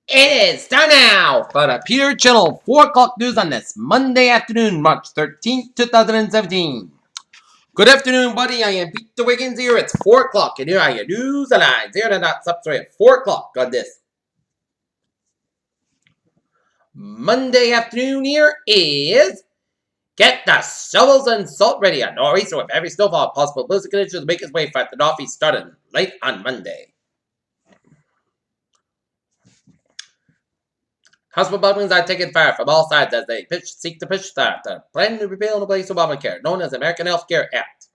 It is time now for the Peter Channel 4 o'clock news on this Monday afternoon, March 13th, 2017. Good afternoon, buddy. I am Peter Wiggins here. It's 4 o'clock, and here are your news headlines. Here are the dots up at 4 o'clock on this Monday afternoon. Here is get the shovels and salt ready at Northeast, so with every snowfall possible blizzard conditions make its way from the Northeast starting late on Monday. House Republicans are taking fire from all sides as they seek to push the plan to repeal and replace Obamacare, known as the American Health Care Act.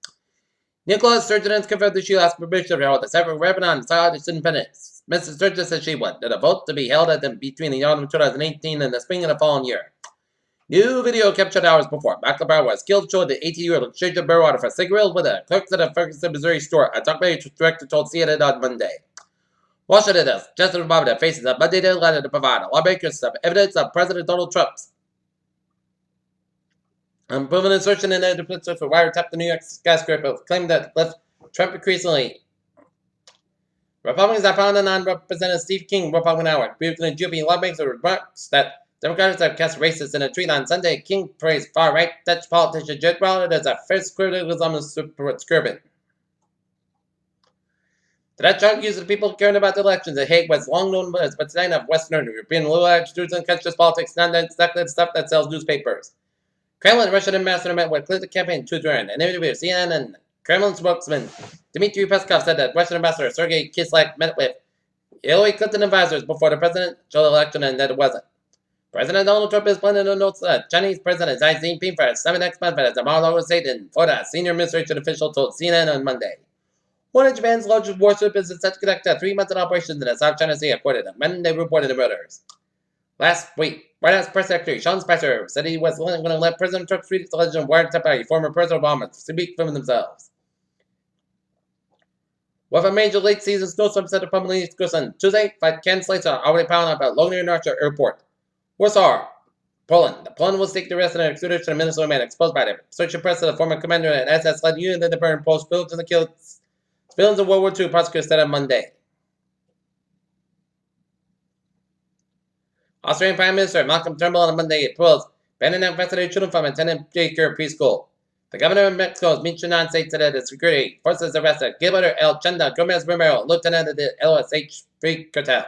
Nicholas Sturgeon has confirmed that she asked permission to hold a separate referendum on Saudis independence. Mrs. Sturgeon said she wanted a vote to be held between the autumn of 2018 and the spring of the following year. New video captured hours before McLeod was killed showed the 80-year-old exchanged a water for cigarettes with a clerk at a Ferguson, Missouri store. A documentary director told CNN on Monday. Washington is Justice Obama faces a Monday deadline to provide lawmakers some evidence of President Donald Trump's unproven assertion in the defense for wiretap the New York skyscraper claimed that left Trump increasingly. Republicans have found a non-representative Steve King, Republican Hour, briefed in the GOP lawmakers remarks that Democrats have cast racist in a tweet on Sunday. King praised far-right Dutch politician Jed Broward as a first criticism of Skirvin. The Dutch argues that people caring about the elections at Hague was long known as a sign of Western European low attitudes and conscious politics, not exactly the stuff that sells newspapers. Kremlin Russian ambassador met with Clinton campaign to adjourn. An interview with CNN and Kremlin spokesman Dmitry Peskov said that Russian ambassador Sergei Kislyak met with Hillary Clinton advisors before the presidential election and that it wasn't. President Donald Trump is planning to announce Chinese President Xi Jinping for a 7 next month at a Mar-a-Lago state in Florida, a senior administration official told CNN on Monday. One of Japan's largest warship is set to conduct a 3-month operation in the South China Sea, according to Monday reported the murders. Last week, White House Press Secretary Sean Spicer said he was going to let President Trump's tweets alleged wiretap by former President Obama speak for themselves. With a major late season snowstorm set upon the East Coast on Tuesday, flight cancellations are already piling up at Logan Archer Airport. Warsaw, Poland. The plane will take the rest of the extradition to Minnesota man exposed by the Associated Press of the former commander at SS led unit in the burn post built and killed civilians of World War II, prosecutors said on Monday. Austrian Prime Minister Malcolm Turnbull on Monday proposed banning investigated children from attending daycare preschool. The governor of Mexico's Michoacan state said that the security forces arrested Gilberto El Chenda Gomez Romero, lieutenant of the LSH Free Cartel.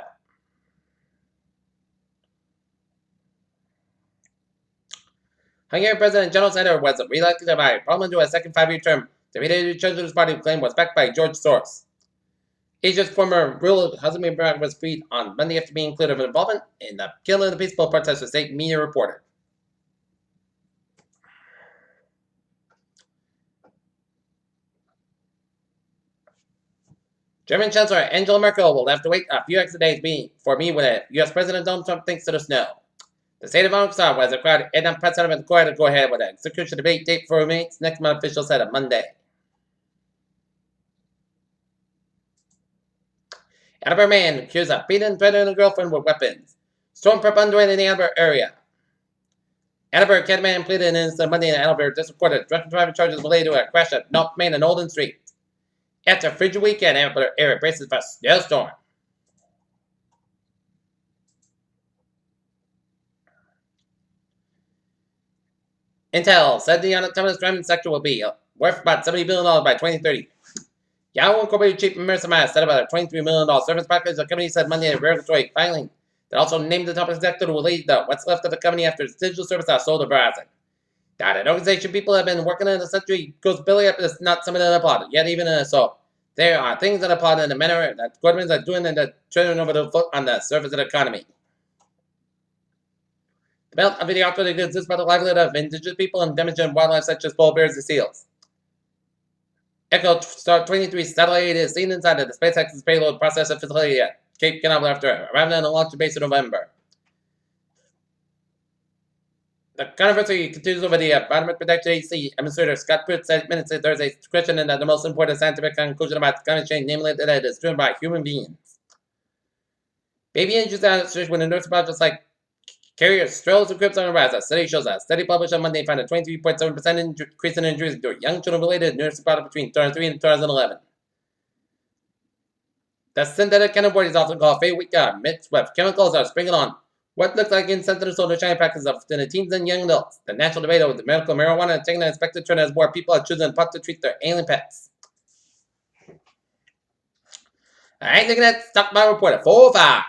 Hungarian President Janos Eder was re-elected by Parliament to a second 5-year term. The United Children's Party claim was backed by George Soros. Asia's former ruler Hazmi Mubarak was freed on Monday after being included in involvement in the killing of the peaceful protesters, state media reported. German Chancellor Angela Merkel will have to wait a few extra days for me when U.S. President Donald Trump thinks of the snow. The state of Arkansas was required and unprecedented the court to go ahead with an execution debate date for roommates next month, officials said on Monday. Attleboro man accused of beating and threatening a girlfriend with weapons. Storm prep underway in the Attleboro area. Attleboro County man pleaded in innocence Monday in Attleboro District Court of drunk driving charges related to a crash at North Main and Olden Street. After a frigid weekend, Attleboro area braces for a snowstorm. Intel said the autonomous driving sector will be worth about $70 billion by 2030. Yahoo Incorporated Chief Marissa Mayer said about a $23 million service package the company said Monday in a regulatory filing that also named the top executive to lead what's left of the company after its digital service are sold to Verizon. That an organization people have been working in a century goes belly up is not something that applauded, yet even so. There are things that applaud in the manner that governments are doing and that turning over the foot on the surface of the economy. The belt of the article exists by the livelihood of indigenous people and damaging wildlife such as polar bears and seals. Echo Star 23 satellite is seen inside of the SpaceX's payload processor facility at Cape Canaveral after arriving on the launch base in November. The controversy continues over the Environment Protection Agency Administrator Scott Pruitt said minutes Thursday questioning that the most important scientific conclusion about climate change, namely that it is driven by human beings. Baby injuries when the nurse projects like carriers, strolls, and cribs on the rise. A study shows a study published on Monday found a 23.7% increase in injuries to young children related to nursing product between 2003 and 2011. The synthetic cannabinoid is often called fake weed mixed with chemicals are sprinkled on what looks like insensitive social shiny practices of the teens and young adults. The national debate over the medical marijuana is taking an expected turn as more people are choosing pot to treat their alien pets. Alright, looking at stock market report at 405.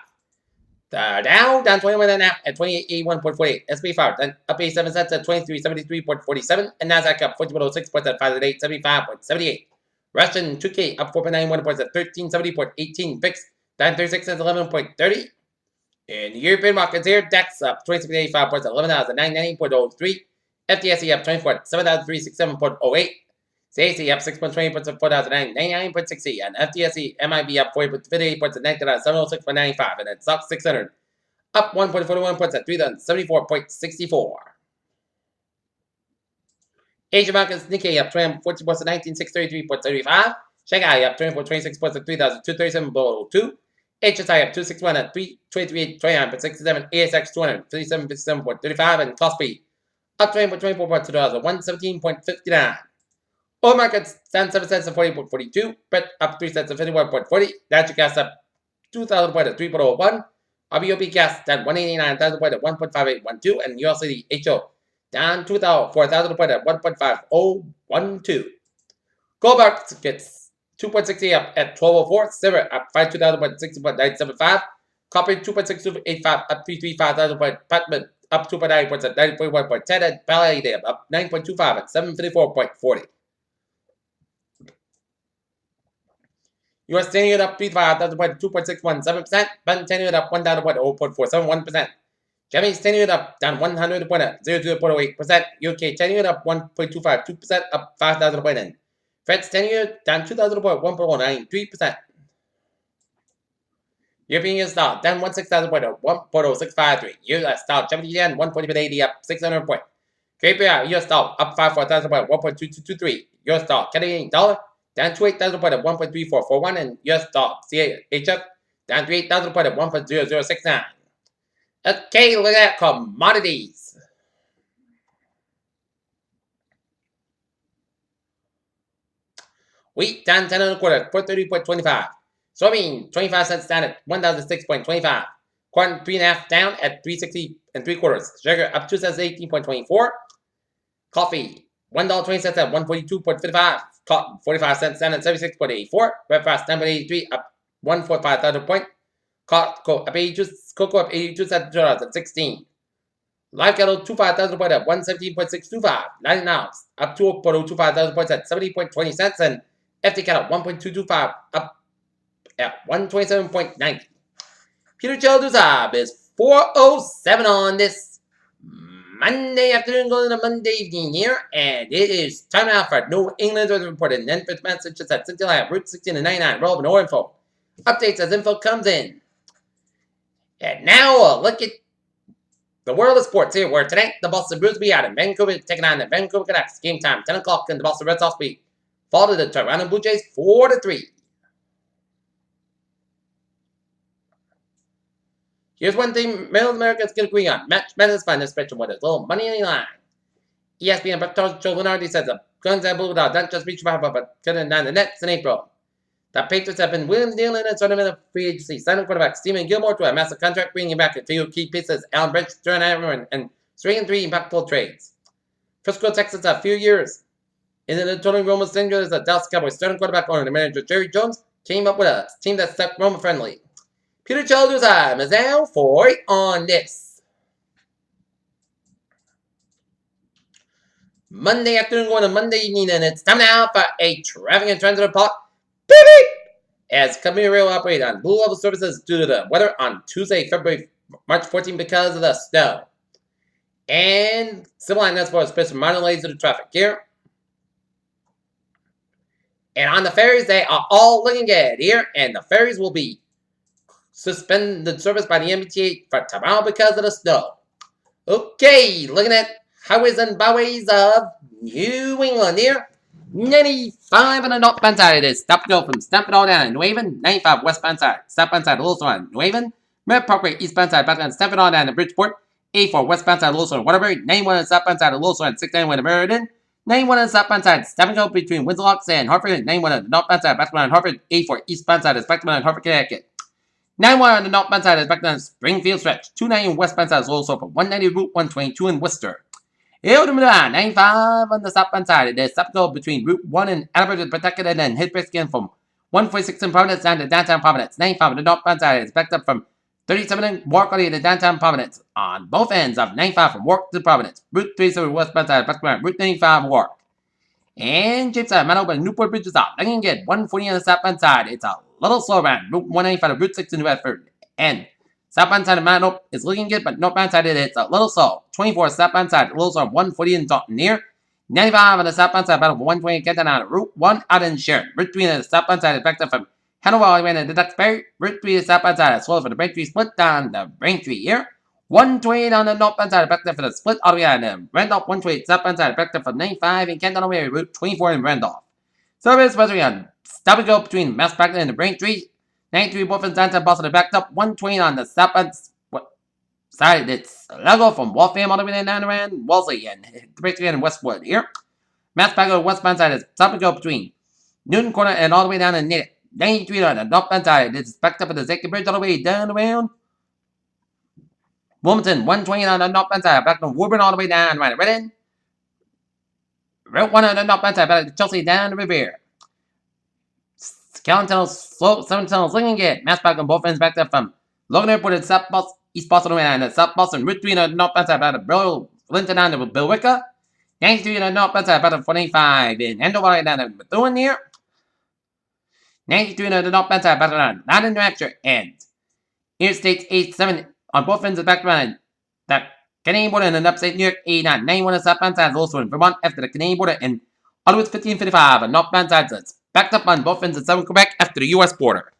The Dow down 21.5 at 2881.48. SP 5 then up 87 cents at 2373.47. And Nasdaq up 14.06 points at 508.75.78. Russian 2K up 4.91 points at 1370.18. VIX down 36 cents 11.30. In the European markets here, DAX up 26.85 points at 11,990.03. FTSE up 24 at 7,367.08. CAC up 6.20 points at 4,999.60. And FTSE MIB up 40.58 points at 19,706.95. And it's SOX 600 up 1.41 points at 3,074.64. Asia markets, Nikkei up 14 points at 19,633.35. Shanghai up 24.26 points at 3,237.02. HSI up 261 at 323.29.67. ASX 200 37.57.35. And Kospi up 20.24 points at 117.59. Oil markets down 7 cents at 40.42. Brent up 3 cents at 51.40. Natural gas up 2,000 points at 3.01. RBOB gas down 189,000 points at 1.5812. And USD HO down 4,000 points at 1.5012. Gold markets gets 2.60 up at 12.04. Silver up 52,000 points at 60.975. Copper 2.6285 up 335,000 points. Platinum up 2.9 points at 941.10. And palladium up 9.25 at 754.40. US 10-year up 35,000 points 2.617%. Bond 10-year up 1,000 points 0.471%. Japanese 10-year up down 100 points 0.08%. UK 10-year up 1.252% up 5,000 points. And France 10-year down 2,000 points 1.93%. European US dollar down 16,000 points 1.0653. US dollar Japanese yen 140.80 up 600 points. Great Britain US dollar up 54,000 points 1.2223. US dollar Canadian dollar down 28,000 points at 1.3441. And US dollar CHF down 38,000 points at 1.0069. Okay, look at commodities. Wheat down 10 and a quarter, 430.25. Soybean 25 cents down at 1,006.25. Corn 3.5 down at 360 and 3/4. Sugar up 2 cents at 18.24. Coffee $1.20 at 142.55. Cotton 45 cents down at 76.84. Breakfast 9.83 up 145,000 points. Cocoa up 82 cents at 16. Live cattle 25,000 points at 117.625. 9 ounce up 2.025,000 points at 70.20 cents. And FT cattle 1.225 up at 127.90. Peter Childers is 407 on this Monday afternoon going to Monday evening here, and it is time now for New England weather report and then for Massachusetts at Cincinnati, Route 16 and 99, relevant or info. Updates as info comes in. And now a look at the world of sports here, where tonight the Boston Bruins will be out in Vancouver taking on the Vancouver Canucks. Game time 10 o'clock, and the Boston Red Sox will be fall to the Toronto Blue Jays 4-3. Here's one thing Middle Americans can agree on. Match Madness Finest special with a little money on the line. ESPN Dr. Joe Lenardi says the Guns and Blue Dog not just reached Papa, but cutting down the Nets in April. The Patriots have been willing to deal in a tournament of free agency, signing quarterback Stephen Gilmore to a massive contract, bringing back a few key pieces, Alan Branch, Jordan Iverson, and 3-3 impactful trades. Frisco, Texas, a few years into the tournament, Roman Singers, the Dallas Cowboys starting quarterback owner and manager Jerry Jones came up with a team that's stuck Roman friendly. Peter Childers, I'm now for it on this Monday afternoon going to Monday evening, and it's time now for a traffic and transit report. Beep beep! As company rail operate on blue level services due to the weather on Tuesday, March 14 because of the snow. And similar line for special minor lanes of the traffic here. And on the ferries, they are all looking good here, and the ferries will be suspended service by the MBTA for tomorrow because of the snow. Okay, looking at highways and byways of New England here. 95 on the northbound side, it is stop go from Stampede down in New Haven. 95 westbound side, southbound side, also on New Haven. Merritt Parkway, eastbound side, back on Stampede down in Bridgeport. 84 westbound side, also on Waterbury. 91 on southbound side, also on 691 in Meriden. 91 on the southbound side, stepping out between Winslow and Hartford, and 91 on the northbound side, backbound on Hartford, 84 eastbound side is backbound on Hartford, Connecticut. 91 on the northbound side is backbound on Springfield Stretch, 290 westbound side is Little Sulphur, 190 Route 122 in Worcester. 95 on the southbound side, it is stepping between Route 1 and Alberta, Pawtucket, and then hit brisk again from 146 in Providence down to downtown Providence. 95 on the northbound side is backed up from 37 in Walkerly to downtown Providence. On both ends of 95 from Wark to Providence. Route 37 westbound side, backbound Route 95 Wark. And Jamestown, Manitoba, Newport Bridge is out. I can get 140 on the southbound side. It's a little slow around Route 195 to Route 6 in New Bedford. And southbound side of Manitoba is looking good, but northbound side it's a little slow. 24 southbound side, a little slow. 140 in Dalton near. 95 on the southbound side, about 120 get down on Route 1 out in Sharon. Route 3 on the southbound side is backed up from Hanover all the way to Duxbury. Route 3 on the southbound side is slow for the Braintree split down the Braintree here. 128 on the northbound side, backed up for the split all the way on the Randolph. 128 southbound side, backed up from 95 in Canton all the way to Route 24 in Randolph. Service was on stop and go between Mass Brackton and the Braintree. 93 both in downtown Boston are backed up. 120 on the southbound side. It's Lago from Waltham all the way down around Wellesley and Braintree and Westwood here. Mass Brackton westbound side is stop and go between Newton Corner and all the way down to Natick. 93 on the northbound side. It's backed up at the Zaker Bridge all the way down around Wilmington. 120 on the northbound side, back from Woburn all the way down right at Redden. Route 1 on the northbound side, back to Chelsea down the Revere. Callan Tunnel, Slope, 7 Tunnels, looking good. Mass back on both ends, backed up from Logan Airport and South Boston, East Boston all the way down to South Boston. Route 3 on the northbound side, back to Burlington down to Billerica. 93 on the northbound side, back to 485 in Andover all the way down to Methuen here. 93 on the northbound side, back to not in New Hampshire, and Interstate 87 on both ends of the background. The Canadian border and upstate New York 89. 91 on the southbound side is also in Vermont after the Canadian border, and all the way 1555 on northbound side. So it's backed up on both ends of southern Quebec after the U.S. border.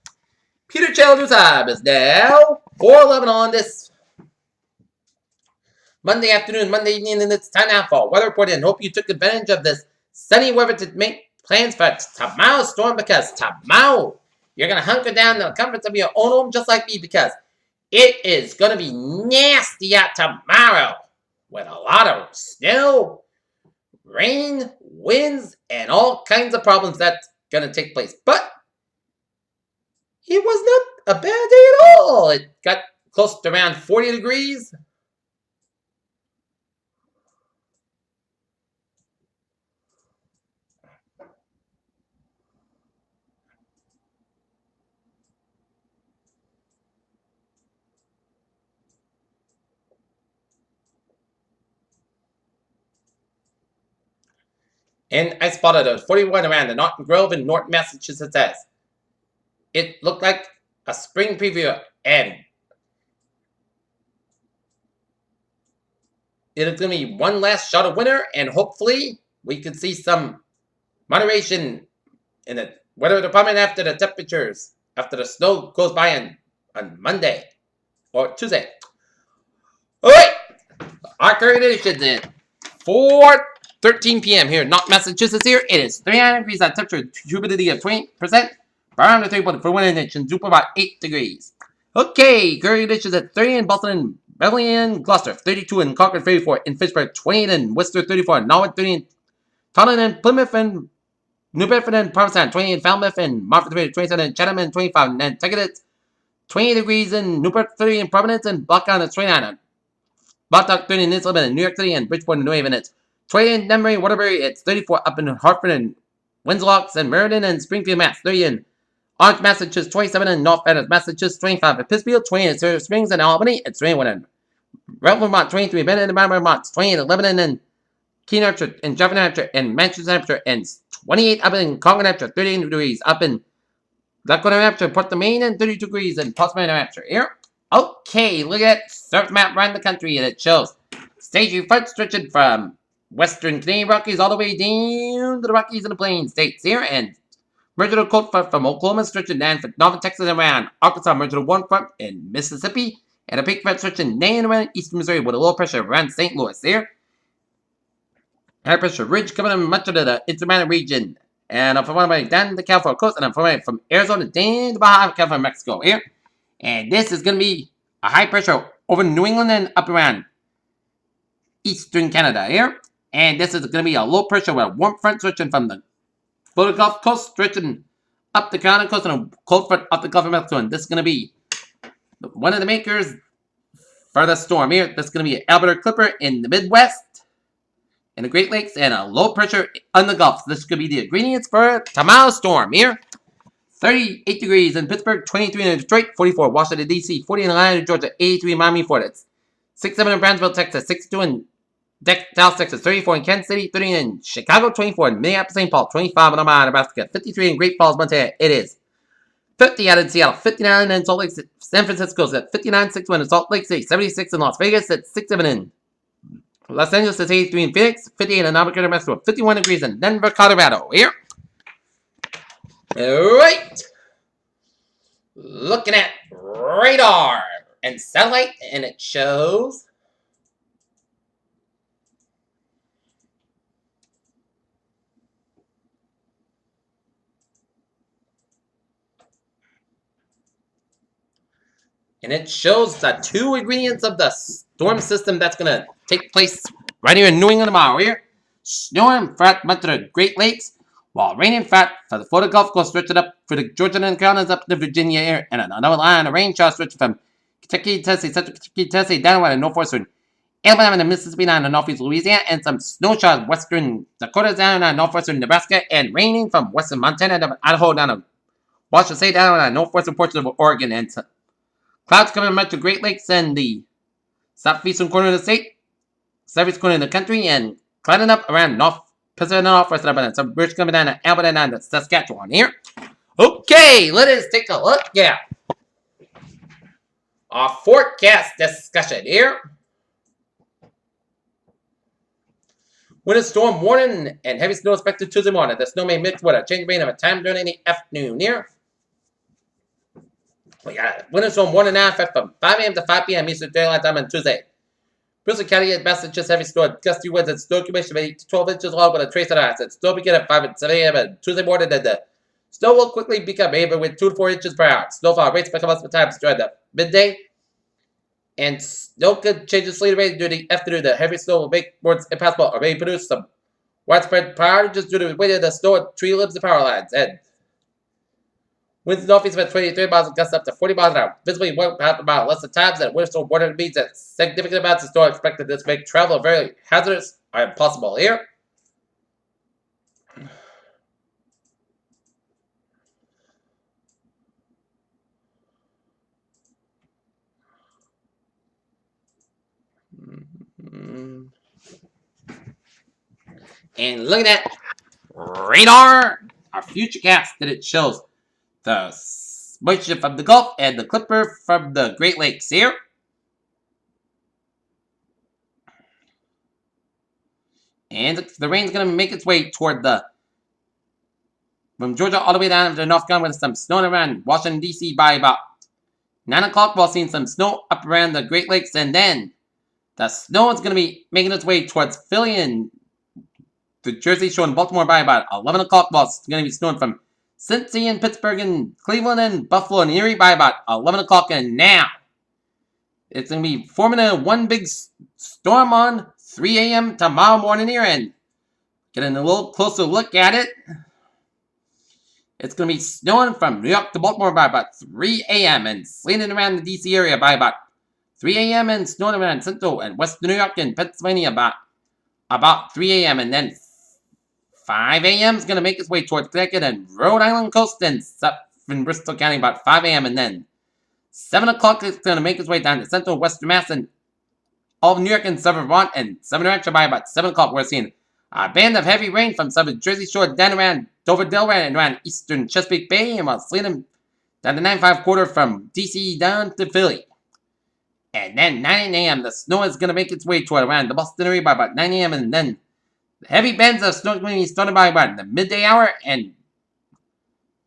Peter Challenger's time is now 4:11 on this Monday afternoon, Monday evening, and it's time now for weather report. And hope you took advantage of this sunny weather to make plans for tomorrow's storm, because tomorrow you're going to hunker down in the comforts of your own home just like me, because it is going to be nasty out tomorrow with a lot of snow, rain, winds, and all kinds of problems that's going to take place. But it was not a bad day at all. It got close to around 40 degrees. And I spotted a 41 around the Norton Grove in Norton, Massachusetts. It looked like a spring preview, and it is going to be one last shot of winter, and hopefully we can see some moderation in the weather department after the temperatures, after the snow goes by on Monday or Tuesday. All right, our current edition is 4:13 p.m. here in North Massachusetts. Here it is 39 degrees on temperature, humidity of 20%. Barometer 3.4 for 1 inch and super about 8 degrees. Okay, current edition is at 30 in Boston and Beverly and Gloucester, 32 in Concord, 34 in Fitchburg, 28 in Worcester, 34 in Norwood, 30 in Taunton and Plymouth and New Bedford and Provincetown, 28 in Falmouth and Martford, 27 in Chatham and 25 in Nantucket, 28 degrees in Newport, 30 in Providence and Blacktown at 29 in Blacktown, 30 in Islip and New York City and Bridgeport and New Haven. It's 28 in Denver and Waterbury. It's 34 up in Hartford and Winslow and Meriden and Springfield, Mass. 30 in Orange, Massachusetts, 27 in North Adams, Massachusetts, 25 in Pittsfield, 20 in Silver Springs and Albany. It's 21 in Ralph, Vermont, 23 in Benton and Vermont, 20 in Lebanon and Keene, Hampshire, and Jefferson, Hampshire, and Manchester, Hampshire, and 28 up in Concord, Hampshire, 38 degrees up in Blackwater, Hampshire, Portsmouth, Maine, and 32 degrees in Portsmouth, New Hampshire. Here, okay, look at surf map around the country, and it shows stage front stretching from western Canadian Rockies all the way down to the Rockies and the Plains states here, and Merger cold front from Oklahoma stretching down from northern Texas and around Arkansas, merger warm front in Mississippi, and a big front stretching down around eastern Missouri with a low pressure around St. Louis there. High pressure ridge coming in much of the Intermountain region, and I'm from down the California coast, and I'm from Arizona down to Baja California, Mexico here. And this is going to be a high pressure over New England and up around eastern Canada here. And this is going to be a low pressure with a warm front switching from the Florida Gulf Coast, stretching up the Carolina coast and a cold front up the Gulf of Mexico. And this is going to be one of the makers for the storm here. This is going to be an Alberta Clipper in the Midwest, in the Great Lakes, and a low pressure on the Gulf. So this could be the ingredients for tomorrow's storm here. 38 degrees in Pittsburgh, 23 in Detroit, 44 Washington, D.C., 40 in Atlanta, Georgia, 83 in Miami, Florida, 67 in Brownsville, Texas, 62 in Dallas, Texas, 34 in Kansas City, 30 in Chicago, 24 in Minneapolis, St. Paul, 25 in Omaha, Nebraska, 53 in Great Falls, Montana. It is 50 out in Seattle, 59 in Salt Lake City, San Francisco, at 59, 61 in Salt Lake City, 76 in Las Vegas, at 67 in Los Angeles, it's 83 in Phoenix, 58 in Albuquerque, Mexico, 51 degrees in Denver, Colorado. Here. Alright. Looking at radar and satellite, and it shows the two ingredients of the storm system that's going to take place right here in New England tomorrow. Here, snowing flat much of the Great Lakes, while raining flat for the Florida Gulf Coast, stretching up for the Georgia and Carolinas up to Virginia area, and another line of rain showers stretching from Kentucky, Tennessee, Central Kentucky, Tennessee, down to northwestern Alabama and the Mississippi down to northeast Louisiana, and some snow showers western Dakota down to northwestern Nebraska, and raining from western Montana to Idaho down to Washington State down to northwestern portions of Oregon, and clouds coming much to Great Lakes and the southeastern corner of the state, southeast corner of the country, and clouding up around North Pacific Northwest Alberta. Some birds coming down to Alberta down to Saskatchewan here. Okay, let us take a look at our forecast discussion here. Winter storm warning and heavy snow expected Tuesday morning. The snow may mix with a change rain of a time during the afternoon here. We got winter storm warning now effect from 5 a.m. to 5 p.m. Eastern Daylight Time on Tuesday. Bristol County at Massachusetts heavy snow, gusty winds and snow accumulation of 8 to 12 inches long with a trace of ice. And snow begin at 5 and 7 a.m. on Tuesday morning, and the snow will quickly become heavier with 2 to 4 inches per hour. Snowfall rates become multiple times during the midday, and snow could change the sleet rate during the afternoon. The heavy snow will make roads impassable or may produce some widespread power outages due to the weight of the snow and tree limbs and power lines. And winds northeast about 23 miles and gusts up to 40 miles an hour. Visibly 1 pound per mile. Less than times that winter storm warning means that significant amounts of snow are expected. This make travel very hazardous or impossible here. And looking at radar, our futurecast that it shows the moisture from the Gulf and the Clipper from the Great Lakes here. And the rain's going to make its way toward from Georgia all the way down to North Carolina with some snow around Washington, D.C. by about 9 o'clock. While seeing some snow up around the Great Lakes, and then the snow is going to be making its way towards Philly and the Jersey Shore and Baltimore by about 11 o'clock. While it's going to be snowing from Cincy and Pittsburgh and Cleveland and Buffalo and Erie by about 11 o'clock. And now it's going to be forming one big storm on 3 a.m. tomorrow morning here, and getting a little closer look at it. It's going to be snowing from New York to Baltimore by about 3 a.m. and sleeting around the D.C. area by about 3 a.m. and snowing around Central and Western New York and Pennsylvania about 3 a.m. And then 5 a.m. is going to make its way towards Connecticut and Rhode Island coast and in Bristol County about 5 a.m. And then 7 o'clock is going to make its way down to Central Western Mass and all of New York and Southern Vermont and Southern New Hampshire by about 7 o'clock. We're seeing a band of heavy rain from Southern Jersey Shore down around Dover, Delaware, and around Eastern Chesapeake Bay, and while sleeting down the 9-5 quarter from D.C. down to Philly. And then 9 a.m. the snow is going to make its way toward around the Boston area by about 9 a.m. And then the heavy bands of snow is going to be started by about the midday hour, and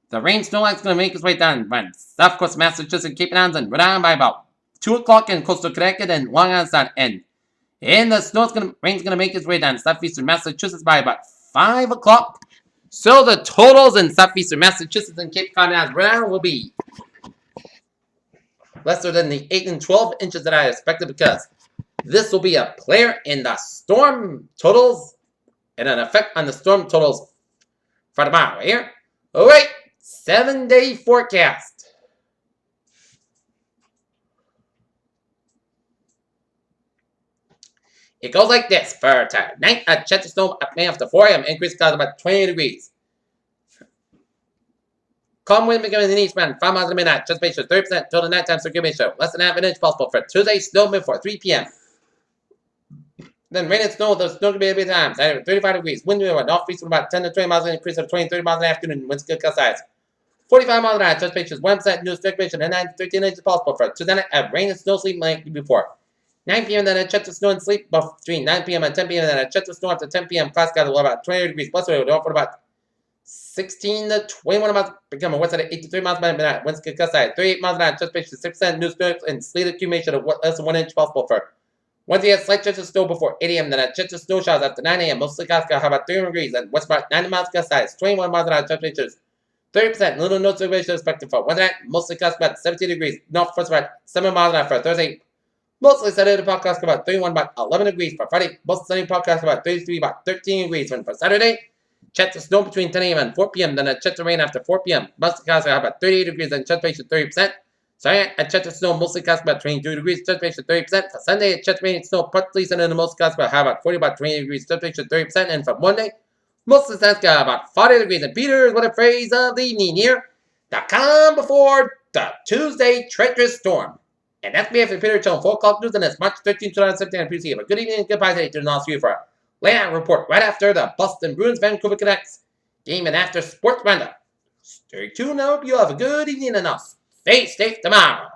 the rain snow line is going to make its way down around South Coast, Massachusetts, Cape Ann, and Rhode Island by about 2 o'clock in coastal Connecticut and Long Island Sound. And the rain's going to make its way down southeastern Massachusetts by about 5 o'clock. So the totals in southeastern Massachusetts and Cape Cod and Rhode Island will be lesser than the 8 and 12 inches that I expected, because this will be a player in the storm totals and an effect on the storm totals for tomorrow. Here, all right, 7-day forecast. It goes like this for tonight at Chesterstone at May after 4 a.m. Increase clouds about 20 degrees. Calm wind becoming an east wind, 5 miles a minute. Just ratio 30% till the nighttime circulation. Less than half an inch possible for Tuesday. Snow before 3 p.m. Then rain and snow. The snow can be a bit times. 35 degrees. Wind will northeast from about 10 to 20 miles an increase of 20 to 30 miles in the afternoon. Winds good size. 45 miles an hour. Just ratio 1% new circulation and 9 to 13 inches possible for Tuesday night at rain and snow sleep like before. 9 p.m. then at Chester Snow and sleep between 9 p.m. and 10 p.m. then at Chester Snow after 10 p.m. Class got about 20 degrees plus we would offer about 16 to 21 miles, become a west side of 83 miles per minute. Winds could gust side 38 miles an hour, just pitch to 6% new snow and sleet accumulation of less than 1 inch possible for Wednesday at slight chance of snow before 8 a.m. Then at chance of snow showers after 9 a.m. Mostly clouds got about 300 degrees and west part 90 miles gust size 21 miles an hour, just pitches 30%. Little no circulation expected for Wednesday night. Mostly clouds about 17 degrees. North first about 7 miles an hour for Thursday. Mostly Saturday podcast about 31 about 11 degrees for Friday. Most sunny podcast about 33 about 13 degrees. When for Saturday, chance of snow between 10 a.m. and 4 p.m. Then a chance of rain after 4 p.m. Mostly clouds about 38 degrees and chance of 30%. Sorry, a chance of snow mostly clouds about 22 degrees. Chance of 30%. For Sunday, a chance of rain and snow partly sunny and the most clouds about 40 about 20 degrees. Chance of 30%. And for Monday, mostly sunny got about 40 degrees. And Peter's what a phrase of the evening here. The calm before the Tuesday treacherous storm. And that's me for Peter Chone, 4 o'clock news, and it's March 13, 2017. And please have a good evening and goodbye today to the North View for a layout report right after the Boston Bruins Vancouver Canucks game and after sports roundup. Stay tuned. I hope you have a good evening and I'll stay safe tomorrow.